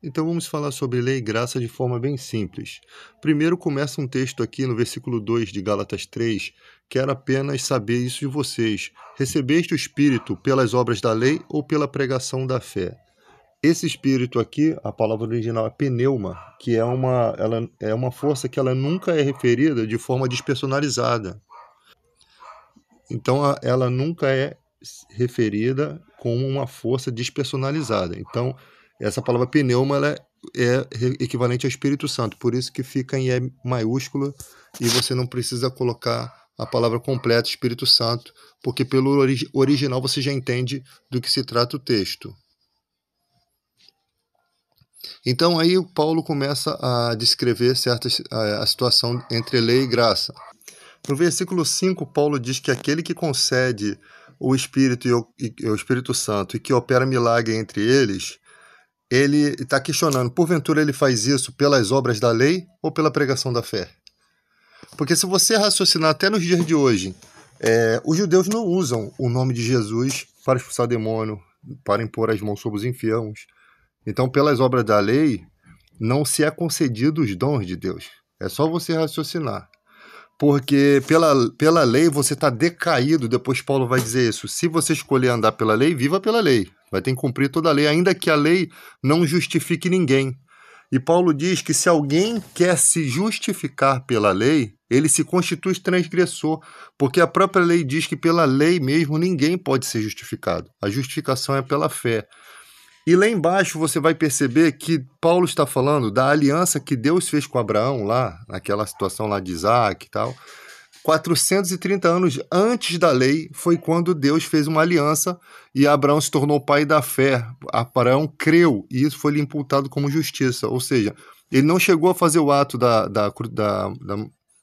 Então vamos falar sobre lei e graça de forma bem simples. Primeiro começa um texto aqui no versículo 2 de Gálatas 3, quero apenas saber isso de vocês. Recebeste o Espírito pelas obras da lei ou pela pregação da fé? Esse Espírito aqui, a palavra original é pneuma, que ela é uma força que ela nunca é referida de forma despersonalizada. Então ela nunca é referida como uma força despersonalizada. Então, essa palavra pneuma ela é equivalente ao Espírito Santo, por isso que fica em E maiúsculo e você não precisa colocar a palavra completa Espírito Santo, porque pelo original você já entende do que se trata o texto. Então aí o Paulo começa a descrever a situação entre lei e graça. No versículo 5, Paulo diz que aquele que concede o Espírito e o Espírito Santo e que opera milagre entre eles, ele está questionando, porventura ele faz isso pelas obras da lei ou pela pregação da fé? Porque se você raciocinar até nos dias de hoje, os judeus não usam o nome de Jesus para expulsar demônio, para impor as mãos sobre os enfermos. Então, pelas obras da lei, não se é concedido os dons de Deus. É só você raciocinar. Porque pela lei você está decaído, depois Paulo vai dizer isso. Se você escolher andar pela lei, viva pela lei. Vai ter que cumprir toda a lei, ainda que a lei não justifique ninguém. E Paulo diz que se alguém quer se justificar pela lei, ele se constitui transgressor, porque a própria lei diz que pela lei mesmo ninguém pode ser justificado. A justificação é pela fé. E lá embaixo você vai perceber que Paulo está falando da aliança que Deus fez com Abraão lá, naquela situação lá de Isaac e tal. 430 anos antes da lei foi quando Deus fez uma aliança e Abraão se tornou pai da fé. Abraão creu e isso foi lhe imputado como justiça. Ou seja, ele não chegou a fazer o ato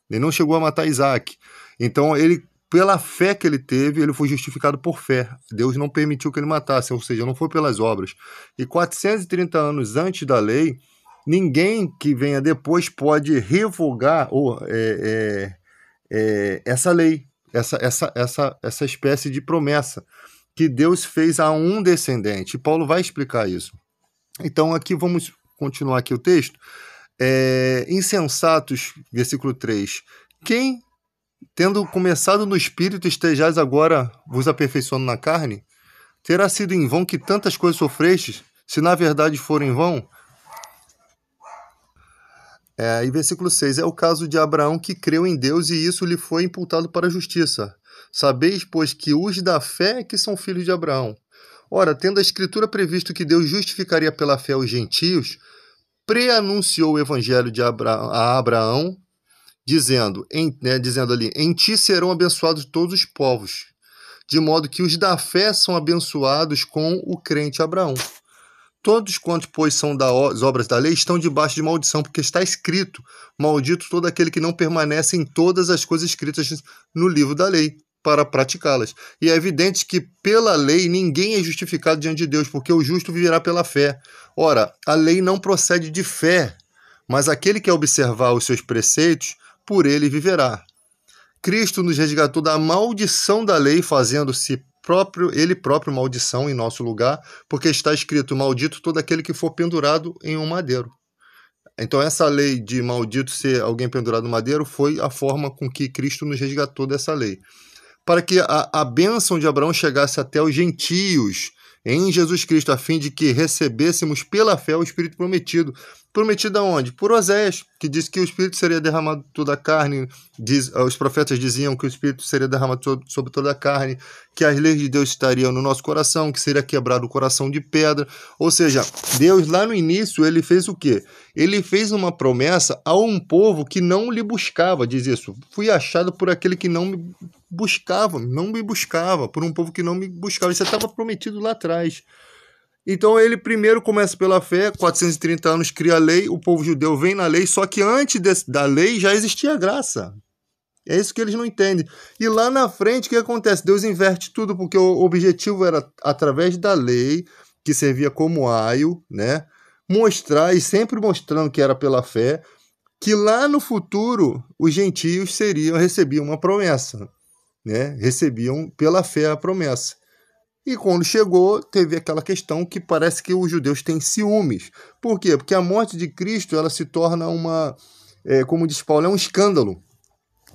ele não chegou a matar Isaac. Então ele pela fé que ele teve, ele foi justificado por fé. Deus não permitiu que ele matasse, ou seja, não foi pelas obras. E 430 anos antes da lei, ninguém que venha depois pode revogar essa lei, essa espécie de promessa que Deus fez a um descendente. E Paulo vai explicar isso. Então, aqui vamos continuar aqui o texto. Insensatos, versículo 3. Quem tendo começado no Espírito, estejais agora vos aperfeiçoando na carne? Terá sido em vão que tantas coisas sofrestes, se na verdade for em vão? E versículo 6, é o caso de Abraão que creu em Deus e isso lhe foi imputado para a justiça. Sabeis, pois, que os da fé que são filhos de Abraão. Ora, tendo a Escritura previsto que Deus justificaria pela fé os gentios, preanunciou o evangelho a Abraão, dizendo ali, em ti serão abençoados todos os povos, de modo que os da fé são abençoados com o crente Abraão. Todos quantos, pois, são das obras da lei, estão debaixo de maldição, porque está escrito, maldito todo aquele que não permanece em todas as coisas escritas no livro da lei, para praticá-las. E é evidente que pela lei ninguém é justificado diante de Deus, porque o justo viverá pela fé. Ora, a lei não procede de fé, mas aquele que observar os seus preceitos, por ele viverá. Cristo nos resgatou da maldição da lei, fazendo-se ele próprio maldição em nosso lugar, porque está escrito, maldito todo aquele que for pendurado em um madeiro. Então essa lei de maldito ser alguém pendurado no madeiro foi a forma com que Cristo nos resgatou dessa lei. Para que a bênção de Abraão chegasse até os gentios, em Jesus Cristo, a fim de que recebêssemos pela fé o Espírito prometido. Prometido aonde? Por Osés, que diz que o Espírito seria derramado toda a carne. Os profetas diziam que o Espírito seria derramado sobre toda a carne, que as leis de Deus estariam no nosso coração, que seria quebrado o coração de pedra. Ou seja, Deus lá no início, ele fez o quê? Ele fez uma promessa a um povo que não lhe buscava, diz isso. Fui achado por aquele que não me buscava, por um povo que não me buscava. Isso estava prometido lá atrás. Então ele primeiro começa pela fé, 430 anos cria a lei, o povo judeu vem na lei, só que antes da lei já existia a graça. É isso que eles não entendem. E lá na frente, o que acontece? Deus inverte tudo, porque o objetivo era, através da lei, que servia como aio, né? Mostrar, e sempre mostrando que era pela fé, que lá no futuro os gentios recebiam uma promessa, né? Recebiam pela fé a promessa. E quando chegou, teve aquela questão que parece que os judeus têm ciúmes. Por quê? Porque a morte de Cristo ela se torna como diz Paulo, é um escândalo.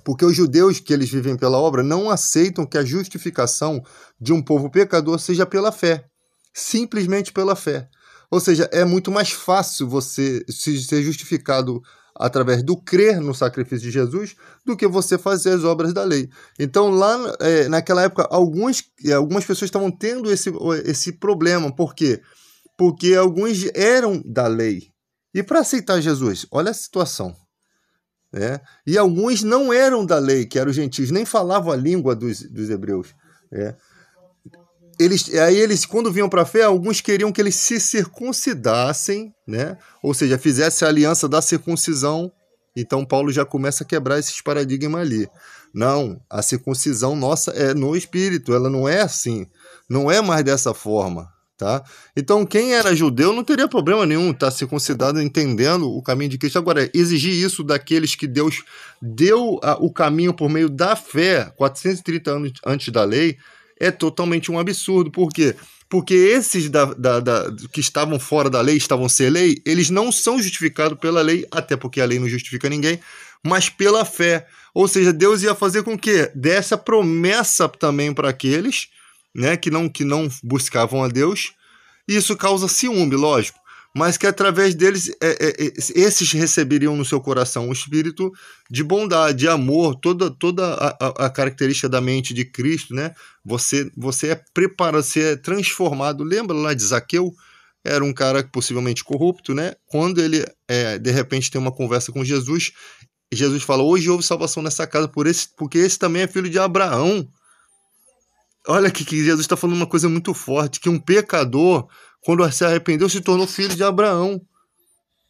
Porque os judeus que eles vivem pela obra não aceitam que a justificação de um povo pecador seja pela fé. Simplesmente pela fé. Ou seja, é muito mais fácil você ser justificado através do crer no sacrifício de Jesus do que você fazer as obras da lei. Então, lá naquela época, algumas pessoas estavam tendo esse problema. Por quê? Porque alguns eram da lei. E para aceitar Jesus, olha a situação. E alguns não eram da lei, que eram os gentios, nem falavam a língua dos hebreus. Eles, quando vinham para a fé, alguns queriam que eles se circuncidassem, ou seja, fizessem a aliança da circuncisão. Então Paulo já começa a quebrar esses paradigmas ali. Não, a circuncisão nossa é no espírito, ela não é assim, não é mais dessa forma. Tá? Então quem era judeu não teria problema nenhum estar circuncidado entendendo o caminho de Cristo. Agora, exigir isso daqueles que Deus deu o caminho por meio da fé 430 anos antes da lei é totalmente um absurdo. Por quê? Porque esses que estavam fora da lei, estavam sem lei, eles não são justificados pela lei, até porque a lei não justifica ninguém, mas pela fé. Ou seja, Deus ia fazer com que desse a promessa também para aqueles que não buscavam a Deus. Isso causa ciúme, lógico, mas que através deles esses receberiam no seu coração o espírito de bondade, de amor, toda a característica da mente de Cristo. Você é preparado, você é transformado. Lembra lá de Zaqueu? Era um cara possivelmente corrupto, Quando ele de repente tem uma conversa com Jesus, Jesus fala: hoje houve salvação nessa casa porque esse também é filho de Abraão. Olha que Jesus está falando uma coisa muito forte, que um pecador, quando se arrependeu, se tornou filho de Abraão.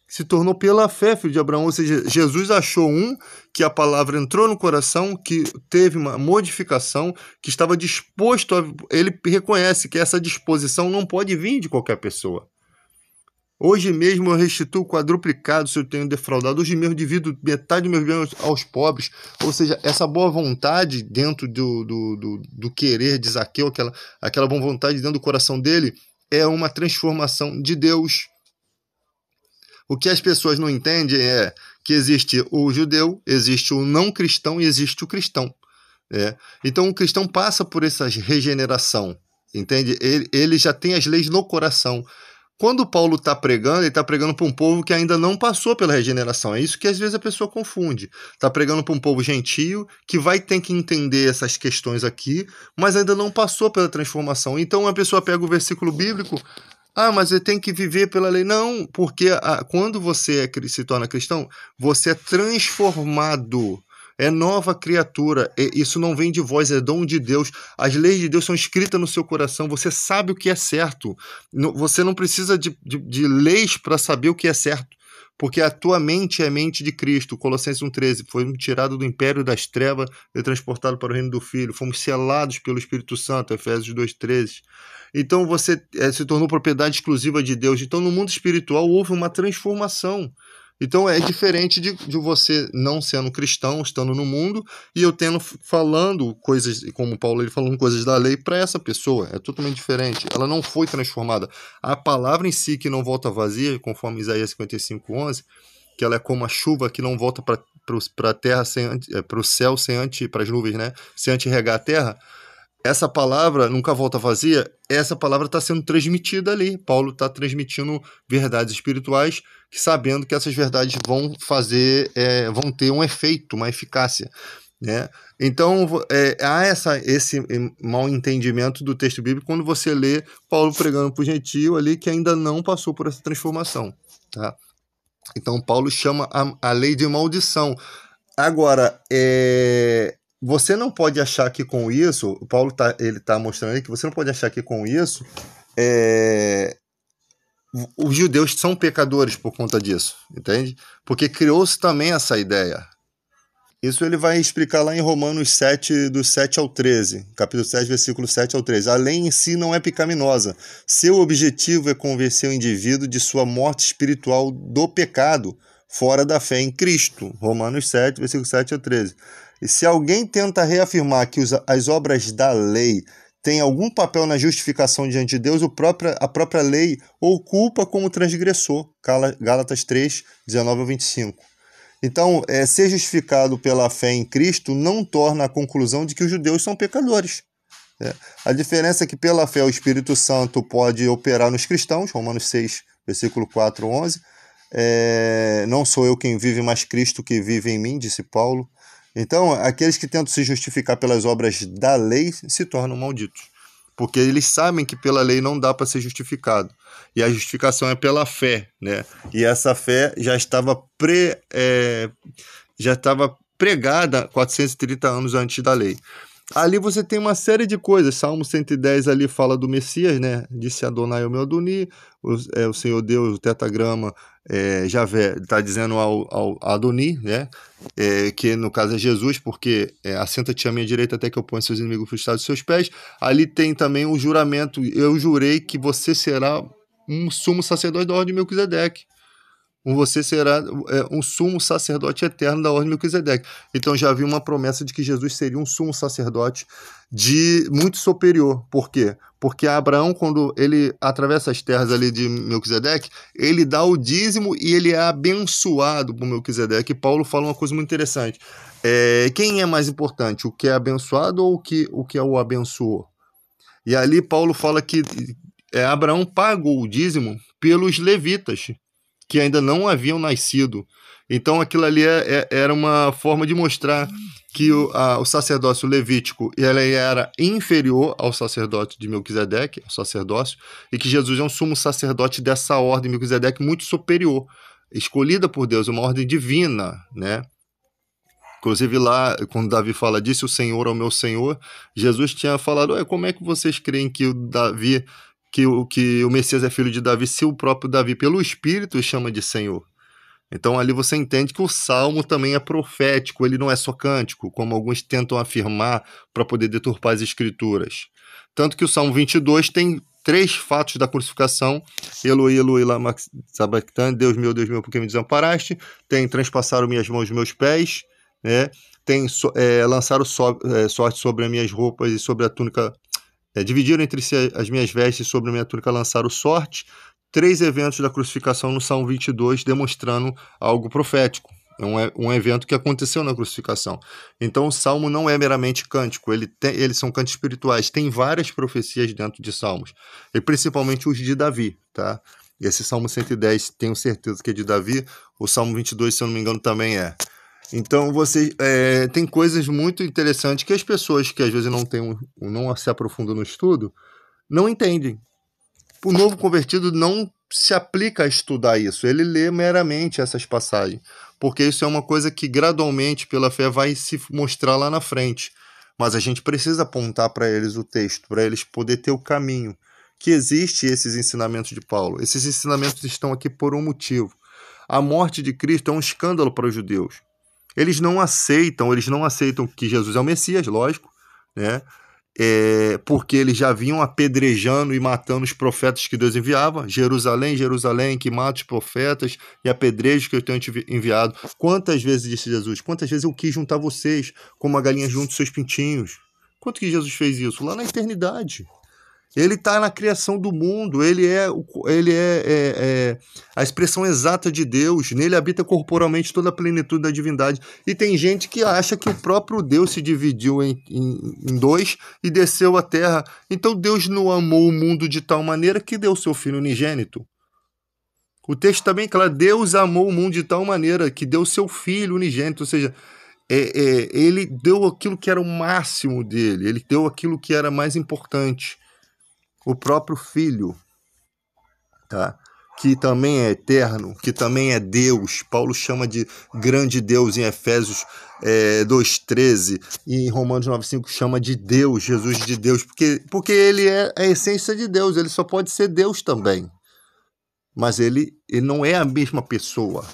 Se tornou pela fé filho de Abraão. Ou seja, Jesus achou que a palavra entrou no coração, que teve uma modificação, que estava disposto ele reconhece que essa disposição não pode vir de qualquer pessoa. Hoje mesmo eu restituo quadruplicado se eu tenho defraudado. Hoje mesmo divido metade dos meus bens aos pobres. Ou seja, essa boa vontade dentro do querer de Zaqueu, aquela boa vontade dentro do coração dele, é uma transformação de Deus. O que as pessoas não entendem é que existe o judeu, existe o não cristão e existe o cristão. Então o cristão passa por essa regeneração, entende? Ele já tem as leis no coração. Quando Paulo está pregando, ele está pregando para um povo que ainda não passou pela regeneração. É isso que às vezes a pessoa confunde. Está pregando para um povo gentio que vai ter que entender essas questões aqui, mas ainda não passou pela transformação. Então a pessoa pega o versículo bíblico: mas ele tem que viver pela lei. Não, porque quando você se torna cristão, você é transformado. É nova criatura. Isso não vem de vós, é dom de Deus. As leis de Deus são escritas no seu coração. Você sabe o que é certo. Você não precisa de leis para saber o que é certo, porque a tua mente é a mente de Cristo. Colossenses 1,13. Foi tirado do império das trevas e transportado para o reino do Filho. Fomos selados pelo Espírito Santo. Efésios 2,13. Então você se tornou propriedade exclusiva de Deus. Então no mundo espiritual houve uma transformação. Então é diferente de você não sendo cristão, estando no mundo, e eu falando coisas, como Paulo, ele falando coisas da lei para essa pessoa. É totalmente diferente. Ela não foi transformada. A palavra em si que não volta vazia, conforme Isaías 55:11, que ela é como a chuva que não volta para a terra, para o céu, para as nuvens, sem antes regar a terra. Essa palavra nunca volta vazia. Essa palavra está sendo transmitida ali. Paulo está transmitindo verdades espirituais, sabendo que essas verdades vão ter um efeito, uma eficácia. Então há esse mau entendimento do texto bíblico quando você lê Paulo pregando para o gentio ali que ainda não passou por essa transformação. Tá? Então Paulo chama a lei de maldição. Agora, você não pode achar que com isso, o Paulo está mostrando aí que você não pode achar que com isso os judeus são pecadores por conta disso, entende? Porque criou-se também essa ideia. Isso ele vai explicar lá em Romanos 7, do 7 ao 13, capítulo 7, versículo 7 ao 13. A lei em si não é pecaminosa. Seu objetivo é convencer o indivíduo de sua morte espiritual do pecado, fora da fé em Cristo. Romanos 7, versículo 7 ao 13. E se alguém tenta reafirmar que as obras da lei tem algum papel na justificação diante de Deus, a própria lei o culpa como transgressor. Gálatas 3, 19 a 25. Então, ser justificado pela fé em Cristo não torna a conclusão de que os judeus são pecadores. A diferença é que pela fé o Espírito Santo pode operar nos cristãos, Romanos 6, versículo 4, 11. Não sou eu quem vive, mas Cristo que vive em mim, disse Paulo. Então, aqueles que tentam se justificar pelas obras da lei se tornam malditos, porque eles sabem que pela lei não dá para ser justificado. E a justificação é pela fé, né? E essa fé já estava pregada 430 anos antes da lei. Ali você tem uma série de coisas. Salmo 110 ali fala do Messias, né? Disse Adonai o meu Adoni, o Senhor Deus, o tetagrama, Javé, está dizendo ao Adoni, né? Que no caso é Jesus, porque assenta-te à minha direita até que eu ponha seus inimigos frustrados aos seus pés. Ali tem também o juramento, eu jurei que você será um sumo sacerdote da ordem de Melquisedeque. Você será um sumo sacerdote eterno da ordem de Melquisedeque. Então já havia uma promessa de que Jesus seria um sumo sacerdote muito superior. Por quê? Porque Abraão, quando ele atravessa as terras ali de Melquisedeque, ele dá o dízimo e ele é abençoado por Melquisedeque. E Paulo fala uma coisa muito interessante. Quem é mais importante, o que é abençoado ou o que o abençoou? E ali Paulo fala que Abraão pagou o dízimo pelos levitas, que ainda não haviam nascido. Então aquilo ali era uma forma de mostrar que o sacerdócio levítico ele era inferior ao sacerdote de Melquisedeque, ao sacerdócio, e que Jesus é um sumo sacerdote dessa ordem, Melquisedeque, muito superior, escolhida por Deus, uma ordem divina, né? Inclusive lá, quando Davi fala disso, o Senhor é o meu Senhor, Jesus tinha falado, como é que vocês creem que o Messias é filho de Davi, se o próprio Davi, pelo Espírito, chama de Senhor? Então ali você entende que o Salmo também é profético, ele não é só cântico, como alguns tentam afirmar para poder deturpar as Escrituras. Tanto que o Salmo 22 tem 3 fatos da crucificação: Eloi, Eloi, lama sabachthani, Deus meu, por que me desamparaste? Tem transpassaram minhas mãos e meus pés, né? Tem lançaram sorte sobre as minhas roupas e sobre a túnica. Dividiram entre si as minhas vestes, sobre a minha túnica lançaram sorte. 3 eventos da crucificação no Salmo 22 demonstrando algo profético. É um evento que aconteceu na crucificação. Então o Salmo não é meramente cântico, eles são cantos espirituais. Tem várias profecias dentro de Salmos, e principalmente os de Davi, tá? Esse Salmo 110 tenho certeza que é de Davi, o Salmo 22, se eu não me engano, também é. Então tem coisas muito interessantes que as pessoas que às vezes não se aprofundam no estudo não entendem. O novo convertido não se aplica a estudar isso, ele lê meramente essas passagens, porque isso é uma coisa que gradualmente pela fé vai se mostrar lá na frente, mas a gente precisa apontar para eles o texto, para eles poderem ter o caminho, que existe esses ensinamentos de Paulo. Esses ensinamentos estão aqui por um motivo. A morte de Cristo é um escândalo para os judeus. Eles não aceitam que Jesus é o Messias, lógico, né? Porque eles já vinham apedrejando e matando os profetas que Deus enviava. Jerusalém, Jerusalém, que mata os profetas e apedreja que eu tenho enviado. Quantas vezes, disse Jesus, quantas vezes eu quis juntar vocês como a galinha junta os seus pintinhos? Quanto que Jesus fez isso? Lá na eternidade. Ele está na criação do mundo, ele é a expressão exata de Deus, nele habita corporalmente toda a plenitude da divindade. E tem gente que acha que o próprio Deus se dividiu em 2 e desceu à terra. Então Deus não amou o mundo de tal maneira que deu seu Filho unigênito. O texto está bem claro, Deus amou o mundo de tal maneira que deu seu Filho unigênito, ou seja, ele deu aquilo que era o máximo dele, ele deu aquilo que era mais importante. O próprio Filho, tá? Que também é eterno, que também é Deus. Paulo chama de grande Deus em Efésios 2,13 e em Romanos 9,5 chama de Deus, Jesus de Deus, porque ele é a essência de Deus, ele só pode ser Deus também. Mas ele não é a mesma pessoa.